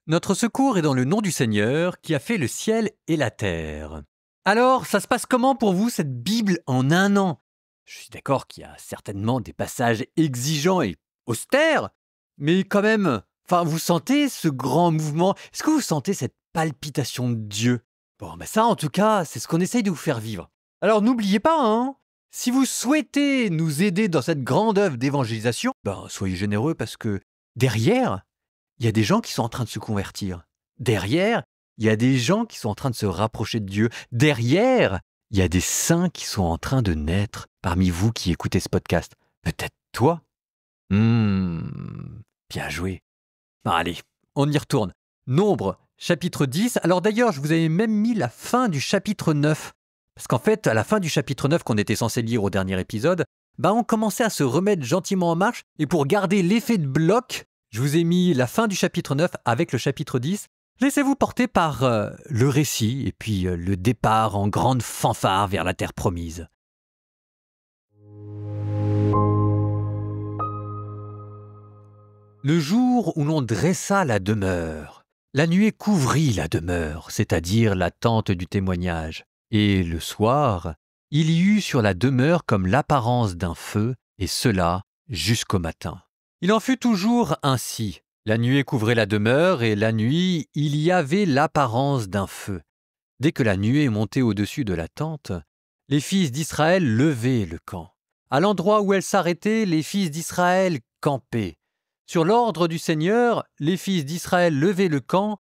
Notre secours est dans le nom du Seigneur qui a fait le ciel et la terre. Alors, ça se passe comment pour vous cette Bible en un an? Je suis d'accord qu'il y a certainement des passages exigeants et austères, mais quand même, vous sentez ce grand mouvement? Est-ce que vous sentez cette palpitation de Dieu? Bon, ça en tout cas, c'est ce qu'on essaye de vous faire vivre. Alors n'oubliez pas, si vous souhaitez nous aider dans cette grande œuvre d'évangélisation, soyez généreux parce que derrière, il y a des gens qui sont en train de se convertir. Derrière, il y a des gens qui sont en train de se rapprocher de Dieu. Derrière, il y a des saints qui sont en train de naître parmi vous qui écoutez ce podcast. Peut-être toi? Bien joué. Allez, on y retourne. Nombre, chapitre 10. Alors d'ailleurs, je vous avais même mis la fin du chapitre 9. Parce qu'en fait, à la fin du chapitre 9 qu'on était censé lire au dernier épisode, on commençait à se remettre gentiment en marche. Et pour garder l'effet de bloc, je vous ai mis la fin du chapitre 9 avec le chapitre 10. Laissez-vous porter par le récit et puis le départ en grande fanfare vers la terre promise. Le jour où l'on dressa la demeure, la nuée couvrit la demeure, c'est-à-dire la tente du témoignage. Et le soir, il y eut sur la demeure comme l'apparence d'un feu, et cela jusqu'au matin. Il en fut toujours ainsi. La nuée couvrait la demeure, et la nuit, il y avait l'apparence d'un feu. Dès que la nuée montait au-dessus de la tente, les fils d'Israël levaient le camp. À l'endroit où elle s'arrêtait, les fils d'Israël campaient. Sur l'ordre du Seigneur, les fils d'Israël levaient le camp,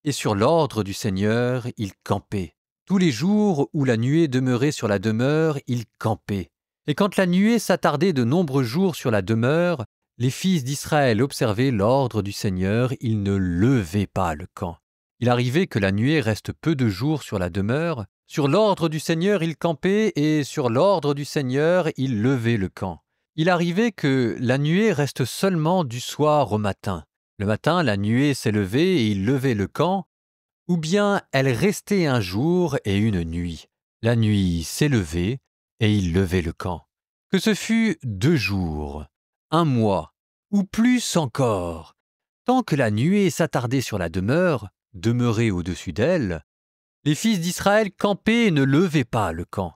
et sur l'ordre du Seigneur, ils campaient. Tous les jours où la nuée demeurait sur la demeure, ils campaient. Et quand la nuée s'attardait de nombreux jours sur la demeure, les fils d'Israël observaient l'ordre du Seigneur, ils ne levaient pas le camp. Il arrivait que la nuée reste peu de jours sur la demeure. Sur l'ordre du Seigneur, ils campaient, et sur l'ordre du Seigneur, ils levaient le camp. Il arrivait que la nuée reste seulement du soir au matin. Le matin, la nuée s'élevait et ils levaient le camp, ou bien elle restait un jour et une nuit. La nuit s'élevait et ils levaient le camp. Que ce fût 2 jours, 1 mois, ou plus encore, tant que la nuée s'attardait sur la demeure, demeurait au-dessus d'elle, les fils d'Israël campaient et ne levaient pas le camp.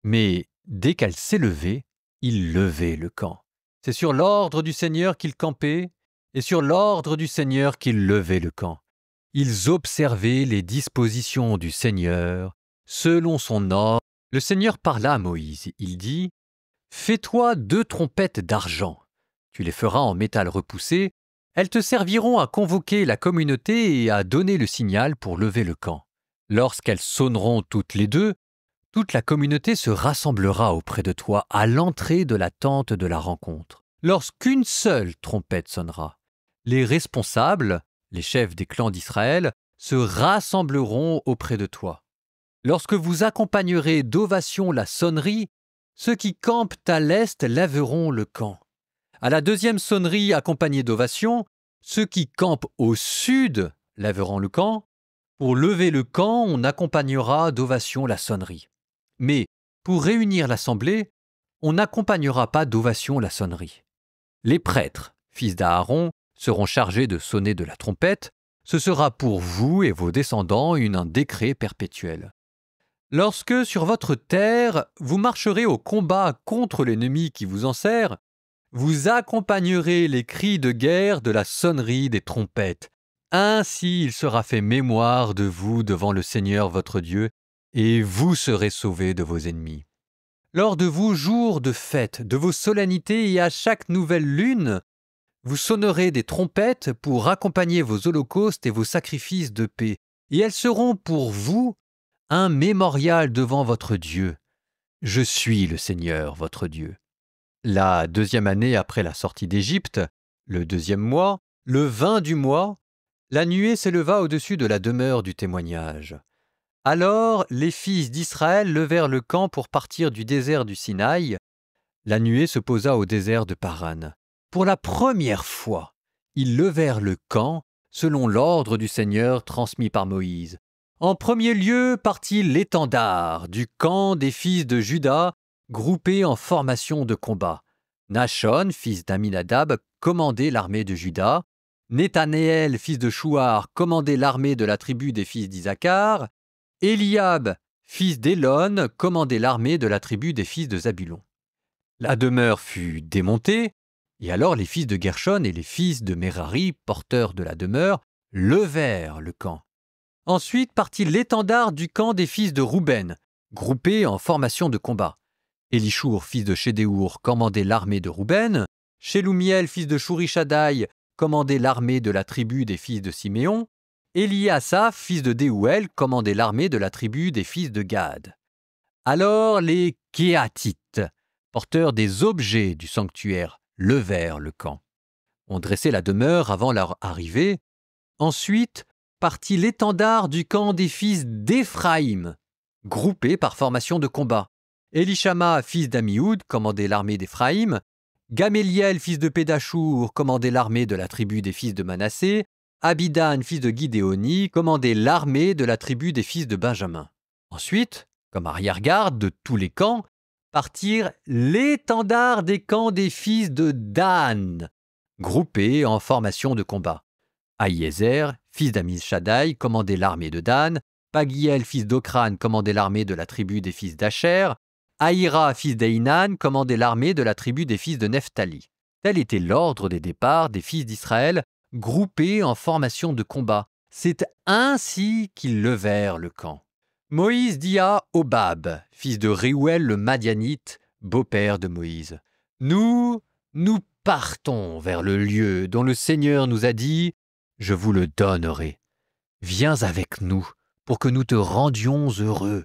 Mais dès qu'elle s'élevait, ils levaient le camp. C'est sur l'ordre du Seigneur qu'ils campaient, et sur l'ordre du Seigneur qu'ils levaient le camp. Ils observaient les dispositions du Seigneur, selon son ordre. Le Seigneur parla à Moïse. Il dit : « Fais-toi 2 trompettes d'argent. Tu les feras en métal repoussé. Elles te serviront à convoquer la communauté et à donner le signal pour lever le camp. Lorsqu'elles sonneront toutes les 2, toute la communauté se rassemblera auprès de toi à l'entrée de la tente de la rencontre. Lorsqu'une seule trompette sonnera, les responsables, les chefs des clans d'Israël, se rassembleront auprès de toi. Lorsque vous accompagnerez d'ovations la sonnerie, ceux qui campent à l'est lèveront le camp. À la 2e sonnerie accompagnée d'ovations, ceux qui campent au sud lèveront le camp. Pour lever le camp, on accompagnera d'ovations la sonnerie. Mais pour réunir l'assemblée, on n'accompagnera pas d'ovation la sonnerie. Les prêtres, fils d'Aaron, seront chargés de sonner de la trompette. Ce sera pour vous et vos descendants un décret perpétuel. Lorsque sur votre terre, vous marcherez au combat contre l'ennemi qui vous enserre, vous accompagnerez les cris de guerre de la sonnerie des trompettes. Ainsi il sera fait mémoire de vous devant le Seigneur votre Dieu, et vous serez sauvés de vos ennemis. Lors de vos jours de fête, de vos solennités et à chaque nouvelle lune, vous sonnerez des trompettes pour accompagner vos holocaustes et vos sacrifices de paix, et elles seront pour vous un mémorial devant votre Dieu. Je suis le Seigneur votre Dieu. La 2e année après la sortie d'Égypte, le 2e mois, le 20 du mois, la nuée s'éleva au-dessus de la demeure du témoignage. Alors les fils d'Israël levèrent le camp pour partir du désert du Sinaï. La nuée se posa au désert de Paran. Pour la première fois, ils levèrent le camp selon l'ordre du Seigneur transmis par Moïse. En premier lieu partit l'étendard du camp des fils de Juda, groupés en formation de combat. Nachon, fils d'Aminadab, commandait l'armée de Juda. Nethanéel, fils de Chouar, commandait l'armée de la tribu des fils d'Isaacar. Eliab, fils d'Élon, commandait l'armée de la tribu des fils de Zabulon. La demeure fut démontée, et alors les fils de Gershon et les fils de Merari, porteurs de la demeure, levèrent le camp. Ensuite partit l'étendard du camp des fils de Rouben, groupés en formation de combat. Élichour, fils de Chédéour, commandait l'armée de Rouben. Shelumiel, fils de Chourishadaï, commandait l'armée de la tribu des fils de Siméon. Eliasaph, fils de Déouël, commandait l'armée de la tribu des fils de Gad. Alors les Kéatites, porteurs des objets du sanctuaire, levèrent le camp. On dressait la demeure avant leur arrivée. Ensuite partit l'étendard du camp des fils d'Éphraïm, groupés par formation de combat. Élishama, fils d'Amioud, commandait l'armée d'Éphraïm. Gaméliel, fils de Pédachour, commandait l'armée de la tribu des fils de Manassé. Abidan, fils de Guidéoni, commandait l'armée de la tribu des fils de Benjamin. Ensuite, comme arrière-garde de tous les camps, partirent l'étendard des camps des fils de Dan, groupés en formation de combat. Ahiézer, fils d'Amishadaï, commandait l'armée de Dan. Pagiel, fils d'Ocran, commandait l'armée de la tribu des fils d'Acher. Aïra, fils d'Einan, commandait l'armée de la tribu des fils de Nephtali. Tel était l'ordre des départs des fils d'Israël, groupés en formation de combat. C'est ainsi qu'ils levèrent le camp. Moïse dit à Hobab, fils de Réouel le Madianite, beau-père de Moïse, « Nous partons vers le lieu dont le Seigneur nous a dit, « Je vous le donnerai. Viens avec nous pour que nous te rendions heureux.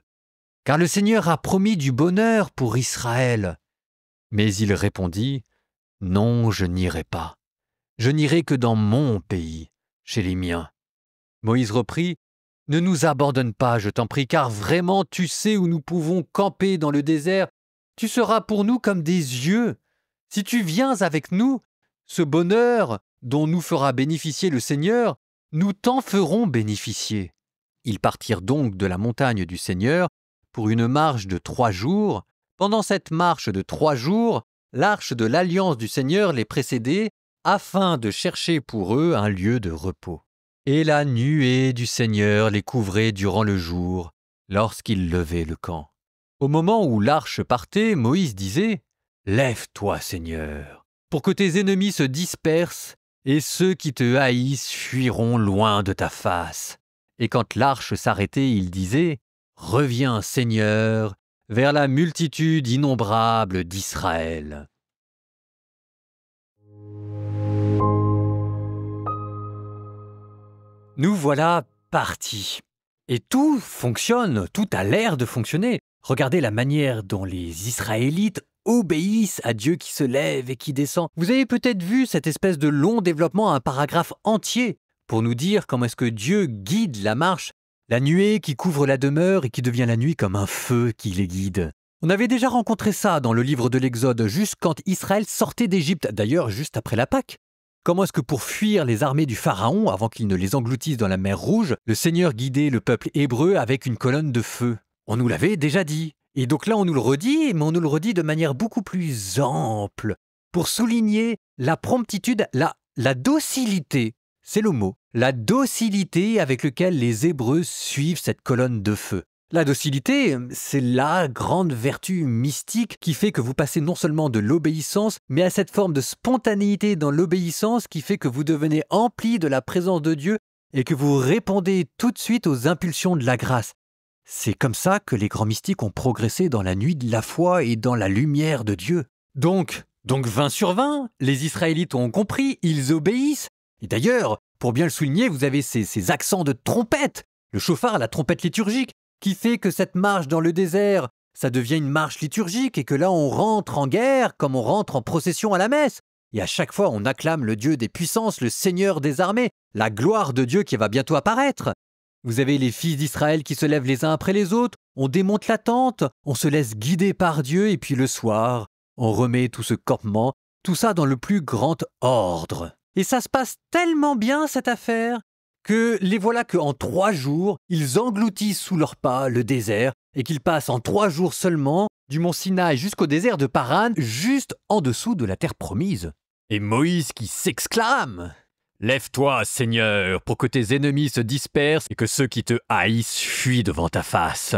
Car le Seigneur a promis du bonheur pour Israël. » Mais il répondit, « Non, je n'irai pas. Je n'irai que dans mon pays, chez les miens. » Moïse reprit, « Ne nous abandonne pas, je t'en prie, car vraiment tu sais où nous pouvons camper dans le désert. Tu seras pour nous comme des yeux. Si tu viens avec nous, ce bonheur dont nous fera bénéficier le Seigneur, nous t'en ferons bénéficier. » Ils partirent donc de la montagne du Seigneur pour une marche de 3 jours. Pendant cette marche de 3 jours, l'arche de l'alliance du Seigneur les précédait, afin de chercher pour eux un lieu de repos. Et la nuée du Seigneur les couvrait durant le jour, lorsqu'ils levaient le camp. Au moment où l'arche partait, Moïse disait, « Lève-toi, Seigneur, pour que tes ennemis se dispersent, et ceux qui te haïssent fuiront loin de ta face. » Et quand l'arche s'arrêtait, il disait, « Reviens, Seigneur, vers la multitude innombrable d'Israël. » Nous voilà partis. Et tout fonctionne, tout a l'air de fonctionner. Regardez la manière dont les Israélites obéissent à Dieu qui se lève et qui descend. Vous avez peut-être vu cette espèce de long développement, un paragraphe entier, pour nous dire comment est-ce que Dieu guide la marche, la nuée qui couvre la demeure et qui devient la nuit comme un feu qui les guide. On avait déjà rencontré ça dans le livre de l'Exode, juste quand Israël sortait d'Égypte, d'ailleurs juste après la Pâque. Comment est-ce que pour fuir les armées du Pharaon, avant qu'ils ne les engloutissent dans la mer Rouge, le Seigneur guidait le peuple hébreu avec une colonne de feu? On nous l'avait déjà dit. Et donc là, on nous le redit, mais on nous le redit de manière beaucoup plus ample, pour souligner la promptitude, la docilité, c'est le mot, la docilité avec laquelle les Hébreux suivent cette colonne de feu. La docilité, c'est la grande vertu mystique qui fait que vous passez non seulement de l'obéissance, mais à cette forme de spontanéité dans l'obéissance qui fait que vous devenez empli de la présence de Dieu et que vous répondez tout de suite aux impulsions de la grâce. C'est comme ça que les grands mystiques ont progressé dans la nuit de la foi et dans la lumière de Dieu. Donc 20 sur 20, les Israélites ont compris, ils obéissent. Et d'ailleurs, pour bien le souligner, vous avez ces accents de trompette, le chauffard, la trompette liturgique, qui fait que cette marche dans le désert, ça devient une marche liturgique et que là on rentre en guerre comme on rentre en procession à la messe. Et à chaque fois on acclame le Dieu des puissances, le Seigneur des armées, la gloire de Dieu qui va bientôt apparaître. Vous avez les fils d'Israël qui se lèvent les uns après les autres, on démonte la tente, on se laisse guider par Dieu et puis le soir, on remet tout ce campement, tout ça dans le plus grand ordre. Et ça se passe tellement bien cette affaire que les voilà qu'en 3 jours, ils engloutissent sous leurs pas le désert et qu'ils passent en 3 jours seulement du mont Sinaï jusqu'au désert de Paran, juste en dessous de la terre promise. Et Moïse qui s'exclame, Lève-toi, Seigneur, pour que tes ennemis se dispersent et que ceux qui te haïssent fuient devant ta face.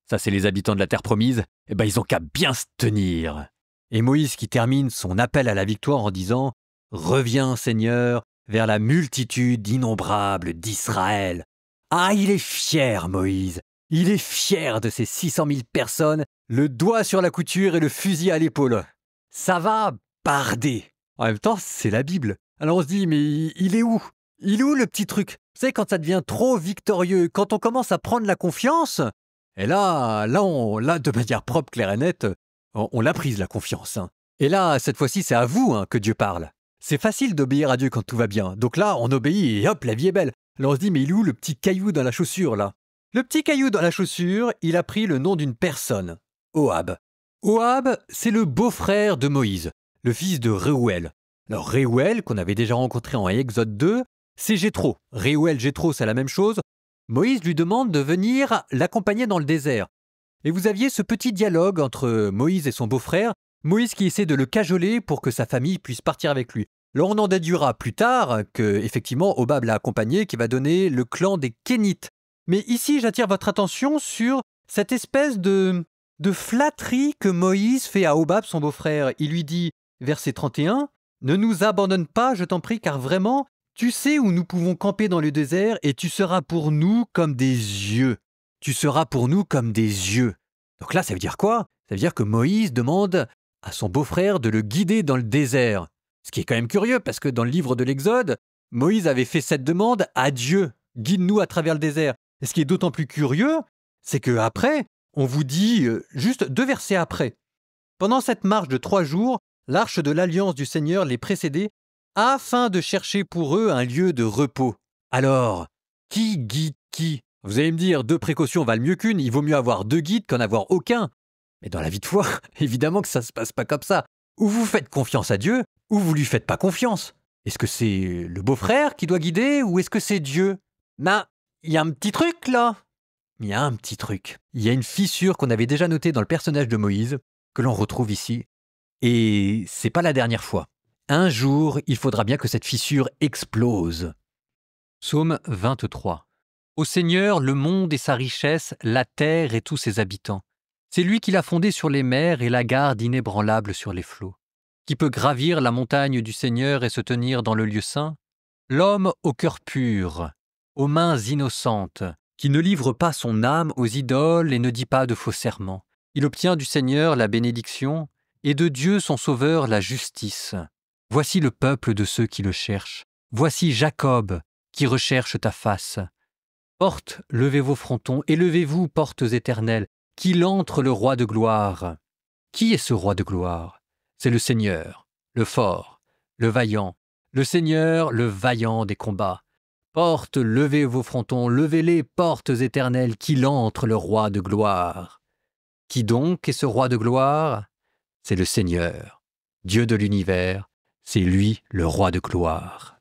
Ça, c'est les habitants de la terre promise. Eh ben, ils ont qu'à bien se tenir. Et Moïse qui termine son appel à la victoire en disant « Reviens, Seigneur, vers la multitude innombrable d'Israël. » Ah, il est fier, Moïse. Il est fier de ces 600 000 personnes, le doigt sur la couture et le fusil à l'épaule. Ça va barder. En même temps, c'est la Bible. Alors on se dit, mais il est où? Il est où le petit truc? Vous savez, quand ça devient trop victorieux, quand on commence à prendre la confiance, et là, de manière propre, claire et nette, on l'a prise, la confiance. Et là, cette fois-ci, c'est à vous que Dieu parle. C'est facile d'obéir à Dieu quand tout va bien. Donc là, on obéit et hop, la vie est belle. Alors on se dit, mais il est où le petit caillou dans la chaussure, là? Le petit caillou dans la chaussure, il a pris le nom d'une personne, Ohab. Ohab, c'est le beau-frère de Moïse, le fils de Réouel. Alors Réouel, qu'on avait déjà rencontré en Exode 2, c'est Jéthro. Réouel, Jéthro, c'est la même chose. Moïse lui demande de venir l'accompagner dans le désert. Et vous aviez ce petit dialogue entre Moïse et son beau-frère, Moïse qui essaie de le cajoler pour que sa famille puisse partir avec lui. Alors on en déduira plus tard que, effectivement, Ohab l'a accompagné, qui va donner le clan des Kénites. Mais ici, j'attire votre attention sur cette espèce de flatterie que Moïse fait à Ohab, son beau-frère. Il lui dit, verset 31, « Ne nous abandonne pas, je t'en prie, car vraiment, tu sais où nous pouvons camper dans le désert et tu seras pour nous comme des yeux. Tu seras pour nous comme des yeux. » Donc là, ça veut dire quoi? Ça veut dire que Moïse demande à son beau-frère de le guider dans le désert. Ce qui est quand même curieux, parce que dans le livre de l'Exode, Moïse avait fait cette demande à Dieu. « Guide-nous à travers le désert. » Et ce qui est d'autant plus curieux, c'est qu'après, on vous dit, juste 2 versets après, « Pendant cette marche de 3 jours, l'arche de l'alliance du Seigneur les précédait, afin de chercher pour eux un lieu de repos. » Alors, qui guide qui? Vous allez me dire, 2 précautions valent mieux qu'une, il vaut mieux avoir 2 guides qu'en avoir aucun. Mais dans la vie de foi, évidemment que ça ne se passe pas comme ça. Ou vous faites confiance à Dieu, ou vous lui faites pas confiance. Est-ce que c'est le beau-frère qui doit guider, ou est-ce que c'est Dieu? Ben, il y a un petit truc là. Il y a un petit truc. Il y a une fissure qu'on avait déjà notée dans le personnage de Moïse, que l'on retrouve ici. Et c'est pas la dernière fois. Un jour, il faudra bien que cette fissure explose. Psaume 23. Au Seigneur, le monde et sa richesse, la terre et tous ses habitants. C'est lui qui l'a fondé sur les mers et la garde inébranlable sur les flots. Qui peut gravir la montagne du Seigneur et se tenir dans le lieu saint? L'homme au cœur pur, aux mains innocentes, qui ne livre pas son âme aux idoles et ne dit pas de faux serments. Il obtient du Seigneur la bénédiction et de Dieu son Sauveur la justice. Voici le peuple de ceux qui le cherchent. Voici Jacob qui recherche ta face. Portes, levez vos frontons, élevez-vous, portes éternelles, qu'il entre le roi de gloire. Qui est ce roi de gloire? C'est le Seigneur, le fort, le vaillant, le Seigneur, le vaillant des combats. Portes, levez vos frontons, levez-les, portes éternelles, qu'il entre le roi de gloire. Qui donc est ce roi de gloire? C'est le Seigneur, Dieu de l'univers, c'est lui le roi de gloire.